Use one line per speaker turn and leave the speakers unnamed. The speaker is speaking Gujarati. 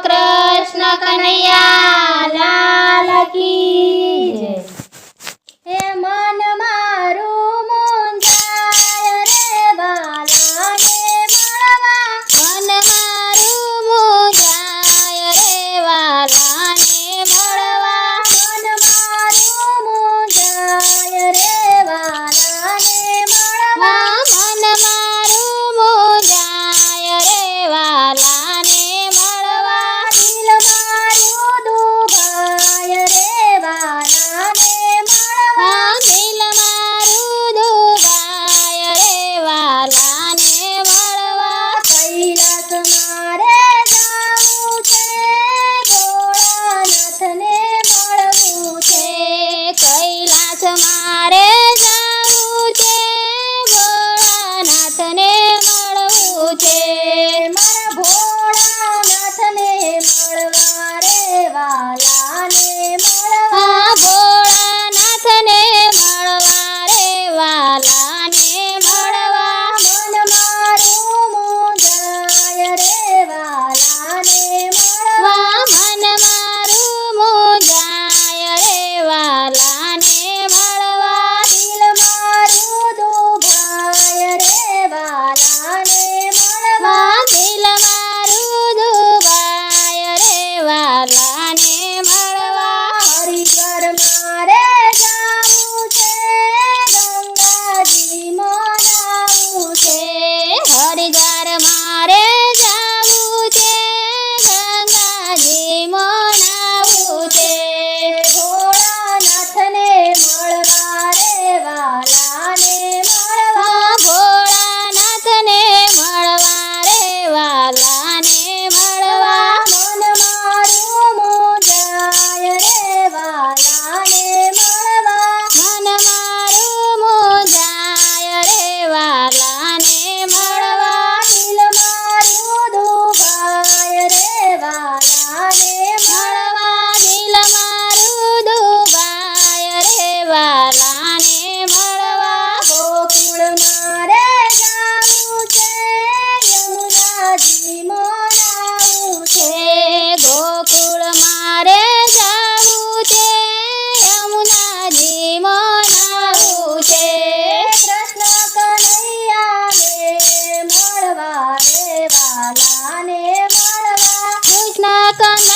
કૃષ્ણ કનૈયા લાલ કી જય. હે મન મારું મૂંઝાય રે વાલાને મળવા, મન મારું મૂંઝાય રે વાલાને મળવા, મન મારું મૂંઝાય રે વાલાને મળવા, મન મારું મૂંઝાય રે વાલાને મળવા, દિલ મારું દુભાય રે વાલાને મળવા, દિલ મારું દુભાય રે વાલાને મળવા. કૈલાસ મારે જાવું છે, ભોળાનાથને મળવું છે, કૈલાસ મારે જાવું છે, ભોળાનાથને મળવું છે, મારા ભોળાનાથને મળવા રે વાલાને મળવા, ભોળાનાથને મળવા રે વાલાને મળવા, મન મારું મૂંઝાય રે વાલાને મળવા, મન મારું મૂંઝાય રે વાલાને મળવા, દિલ મારું દુભાય રે વાલાને મળવા, દિલ મારું દુભાય રે વાલાને મળવા. હરિદ્વાર મારે જાવું છે, ગંગાજી મનાવું છે, હરિદ્વાર મારે જાવું છે, ગંગાજી મનાવું છે, ભોળાનાથને મળવા રે વાલાને મળવા, ભોળાનાથને મળવા રે વાલાને મળવા, મન મારું મૂંઝાય રે વાલાને મળવા, મન મારું મૂંઝાય રે વાલાને મળવા, દિલ મારું દુભાય રે વાલાને મળવા, દિલ મારું દુભાય રે વાલાને મળવા. ગોકુળ મારે જાવું છે, યમુનાજી મનાવું છે, ગોકુળ મારે જાવું છે, યમુનાજી મનાવું છે, કૃષ્ણ કનૈયાને મળવા રે વાલાને મળવા, કૃષ્ણ કનૈયા